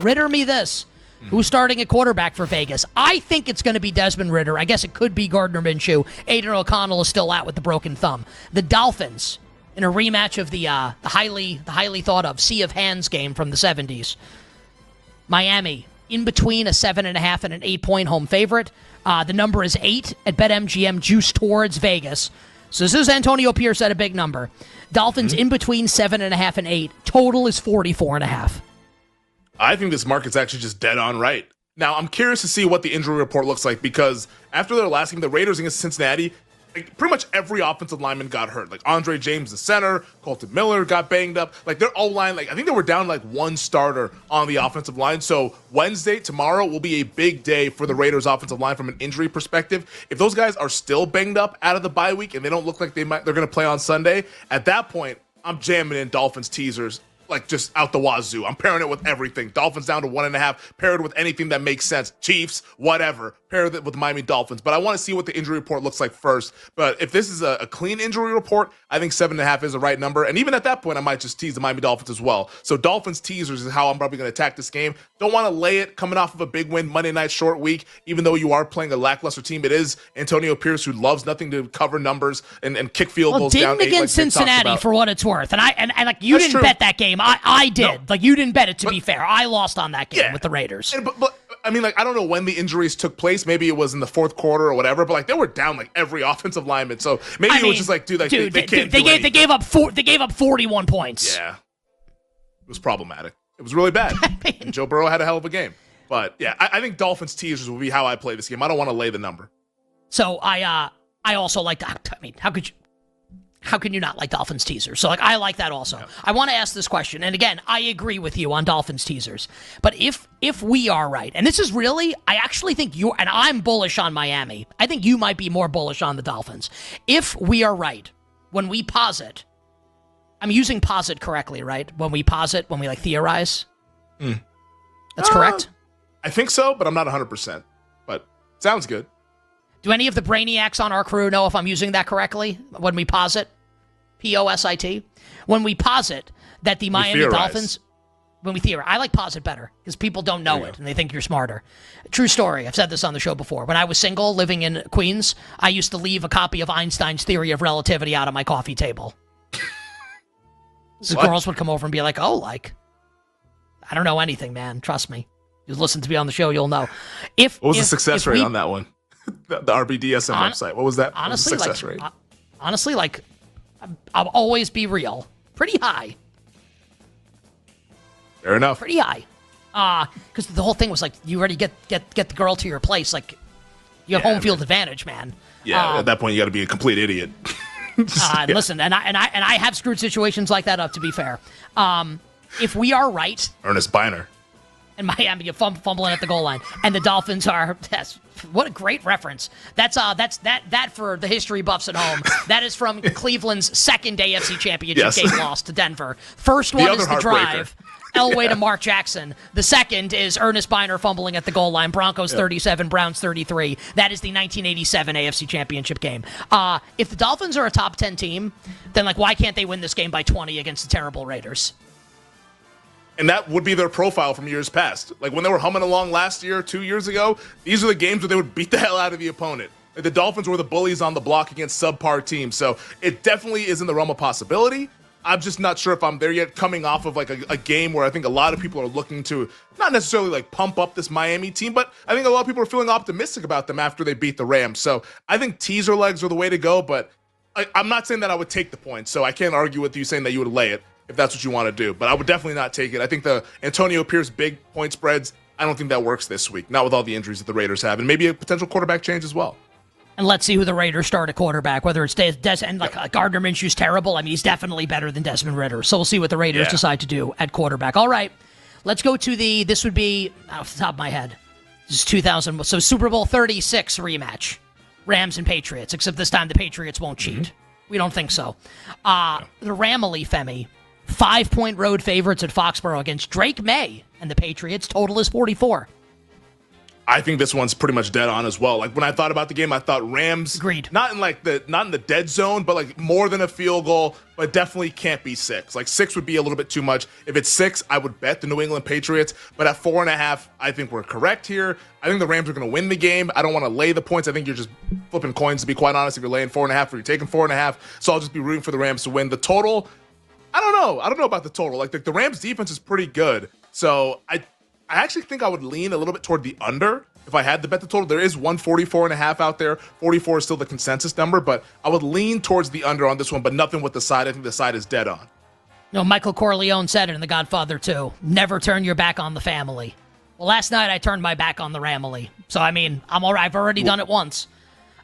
Ritter me this. Who's starting at quarterback for Vegas? I think it's going to be Desmond Ridder. I guess it could be Gardner Minshew. Aiden O'Connell is still out with the broken thumb. The Dolphins, in a rematch of the highly thought of Sea of Hands game from the 70s. Miami, in between a 7.5 and an 8-point home favorite. The number is 8 at BetMGM, juiced towards Vegas. So this is Antonio Pierce at a big number. Dolphins in between 7.5 and 8. Total is 44.5. I think this market's actually just dead on right. Now, I'm curious to see what the injury report looks like because after their last game, the Raiders against Cincinnati, like, pretty much every offensive lineman got hurt. Like Andre James, the center, Colton Miller got banged up. Like their O-line, like I think they were down like one starter on the offensive line. So Wednesday, tomorrow, will be a big day for the Raiders offensive line from an injury perspective. If those guys are still banged up out of the bye week and they don't look like they're going to play on Sunday, at that point, I'm jamming in Dolphins teasers. Like just out the wazoo. I'm pairing it with everything. Dolphins down to 1.5, paired with anything that makes sense. Chiefs, whatever. Pair it with the Miami Dolphins. But I want to see what the injury report looks like first. But if this is a clean injury report, I think 7.5 is the right number. And even at that point, I might just tease the Miami Dolphins as well. So Dolphins teasers is how I'm probably going to attack this game. Don't want to lay it coming off of a big win Monday night short week. Even though you are playing a lackluster team, it is Antonio Pierce who loves nothing to cover numbers and kick field goals down. Didn't against Cincinnati for what it's worth. And I like you didn't bet that game. I did. No. Like you didn't bet it to be fair. I lost on that game with the Raiders. But I mean, like I don't know when the injuries took place. Maybe it was in the fourth quarter or whatever. But like they were down like every offensive lineman. So maybe it was just like, dude, they can't. They gave up 41 points. Yeah, it was problematic. It was really bad. And Joe Burrow had a hell of a game. But yeah, I think Dolphins teasers will be how I play this game. I don't want to lay the number. So I also like. I mean, how can you not like Dolphins teasers? So, like, I like that also. Yeah. I want to ask this question, and again, I agree with you on Dolphins teasers. But if we are right, and this is really, I actually think you're, and I'm bullish on Miami. I think you might be more bullish on the Dolphins. If we are right, when we posit, I'm using posit correctly, right? When we posit, when we, like, theorize? That's correct? I think so, but I'm not 100%. But sounds good. Do any of the brainiacs on our crew know if I'm using that correctly? When we posit, P-O-S-I-T, when we posit that the Miami Dolphins, when we theorize, I like posit better because people don't know it and they think you're smarter. True story. I've said this on the show before. When I was single, living in Queens, I used to leave a copy of Einstein's Theory of Relativity out on my coffee table. So girls would come over and be like, "Oh, like, I don't know anything, man. Trust me. You listen to me on the show, you'll know." What was the success rate on that one? The RBDSM website. What was that? Honestly, what was the success rate? Honestly, like, I'll always be real. Pretty high. Fair enough. Pretty high. Because the whole thing was like, you already get the girl to your place. Like, you have home field advantage, man. Yeah, at that point, you got to be a complete idiot. Listen, and I have screwed situations like that up. To be fair, if we are right, Ernest Biner. And Miami fumbling at the goal line, and the Dolphins are. What a great reference! That's that for the history buffs at home. That is from Cleveland's second AFC Championship game loss to Denver. First one is the drive, Elway to Mark Jackson. The second is Ernest Biner fumbling at the goal line. Broncos 37, Browns 33. That is the 1987 AFC Championship game. If the Dolphins are a top 10 team, then like why can't they win this game by 20 against the terrible Raiders? And that would be their profile from years past. Like when they were humming along last year, 2 years ago, these are the games where they would beat the hell out of the opponent. Like the Dolphins were the bullies on the block against subpar teams. So it definitely is in the realm of possibility. I'm just not sure if I'm there yet, coming off of like a game where I think a lot of people are looking to not necessarily like pump up this Miami team, but I think a lot of people are feeling optimistic about them after they beat the Rams. So I think teaser legs are the way to go, but I'm not saying that I would take the points. So I can't argue with you saying that you would lay it if that's what you want to do. But I would definitely not take it. I think the Antonio Pierce big point spreads, I don't think that works this week, not with all the injuries that the Raiders have, and maybe a potential quarterback change as well. And let's see who the Raiders start at quarterback, whether it's Gardner Minshew's terrible. I mean, he's definitely better than Desmond Ridder. So we'll see what the Raiders decide to do at quarterback. All right, let's go to this would be, off the top of my head, this is 2000, so Super Bowl 36 rematch, Rams and Patriots, except this time the Patriots won't cheat. Mm-hmm. We don't think so. The Ramily, Femi, 5-point road favorites at Foxborough against Drake May and the Patriots. Total is 44. I think this one's pretty much dead on as well. Like when I thought about the game, I thought Rams, agreed, not in the dead zone, but like more than a field goal, but definitely can't be 6. Like 6 would be a little bit too much. If it's 6, I would bet the New England Patriots. But at 4.5, I think we're correct here. I think the Rams are going to win the game. I don't want to lay the points. I think you're just flipping coins, to be quite honest. If you're laying 4.5 or you're taking 4.5, so I'll just be rooting for the Rams to win. The total, I don't know. I don't know about the total. Like the Rams defense is pretty good, so I actually think I would lean a little bit toward the under if I had to bet the total. There is 144.5 out there. 44 is still the consensus number, but I would lean towards the under on this one, but nothing with the side. I think the side is dead on. No, Michael Corleone said it in The Godfather 2. Never turn your back on the family. Well, last night I turned my back on the Ramily. So, I mean, I'm all right. I've already done it once.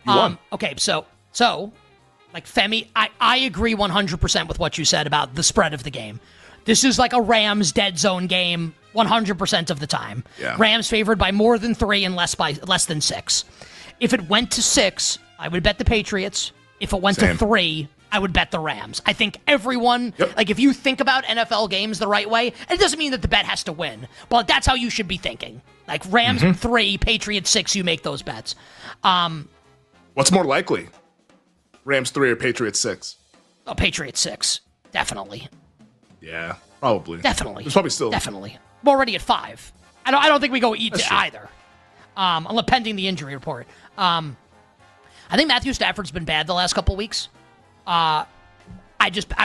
You won. Okay, so, like Femi, I agree 100% with what you said about the spread of the game. This is like a Rams dead zone game 100% of the time. Yeah. Rams favored by more than 3 and less than 6. If it went to 6, I would bet the Patriots. If it went to 3, I would bet the Rams. I think everyone, like if you think about NFL games the right way, it doesn't mean that the bet has to win, but that's how you should be thinking. Like Rams 3, Patriots 6, you make those bets. What's more likely? Rams 3 or Patriots 6? Oh, Patriots 6. Definitely. Yeah, probably. Definitely. It's probably still. Definitely. We're already at 5. I don't think we go either. Unless pending the injury report. I think Matthew Stafford's been bad the last couple weeks. I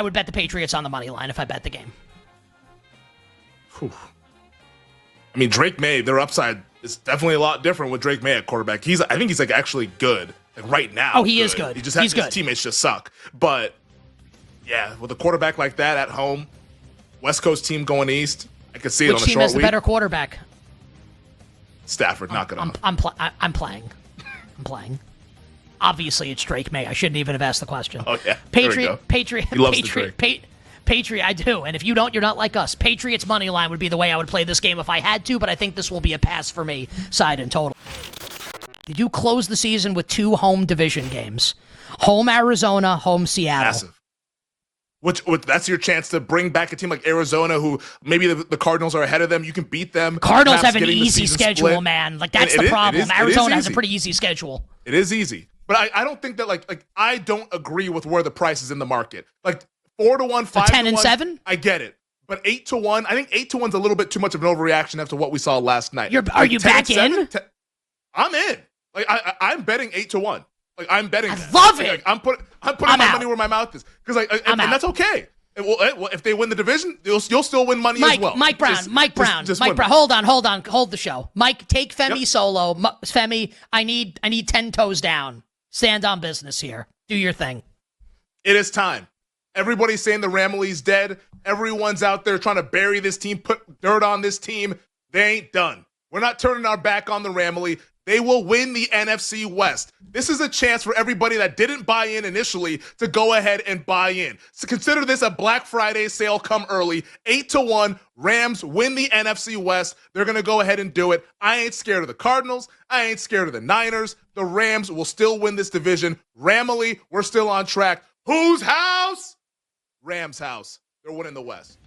would bet the Patriots on the money line if I bet the game. Whew. I mean, Drake May, their upside is definitely a lot different with Drake May at quarterback. I think he's like actually good. Like right now. Oh, he is good. He just has his teammates just suck. But yeah, with a quarterback like that at home, West Coast team going east, I could see it on a short week. Which team has the better quarterback? Stafford, knock it off. I'm playing. I'm playing. Obviously, it's Drake May. I shouldn't even have asked the question. Oh, yeah. Patriot. He loves the Drake. Patriot, I do. And if you don't, you're not like us. Patriots money line would be the way I would play this game if I had to, but I think this will be a pass for me, side and total. Did you close the season with 2 home division games? Home Arizona, home Seattle. Massive. Which that's your chance to bring back a team like Arizona, who maybe the Cardinals are ahead of them. You can beat them. Cardinals have an easy schedule, man. Like that's the problem. Arizona has a easy. pretty easy schedule. It is easy, but I don't think that like I don't agree with where the price is in the market. Like 4-1, 5-1, 10-7. I get it, but 8-1. I think 8-1's a little bit too much of an overreaction after what we saw last night. Are you back in? I'm in. Like I'm betting 8-1. Like I'm betting. I love it. Like, I'm putting my money where my mouth is because and that's okay. Well, if they win the division, you'll still win money as well. Mike Brown. Hold on. Hold the show. Mike, take Femi solo. Femi, I need 10 toes down. Stand on business here. Do your thing. It is time. Everybody's saying the Ramily's dead. Everyone's out there trying to bury this team, put dirt on this team. They ain't done. We're not turning our back on the Ramily. They will win the NFC West. This is a chance for everybody that didn't buy in initially to go ahead and buy in. So consider this a Black Friday sale come early. 8-1, Rams win the NFC West. They're going to go ahead and do it. I ain't scared of the Cardinals. I ain't scared of the Niners. The Rams will still win this division. Ramily, we're still on track. Whose house? Rams' house. They're winning the West.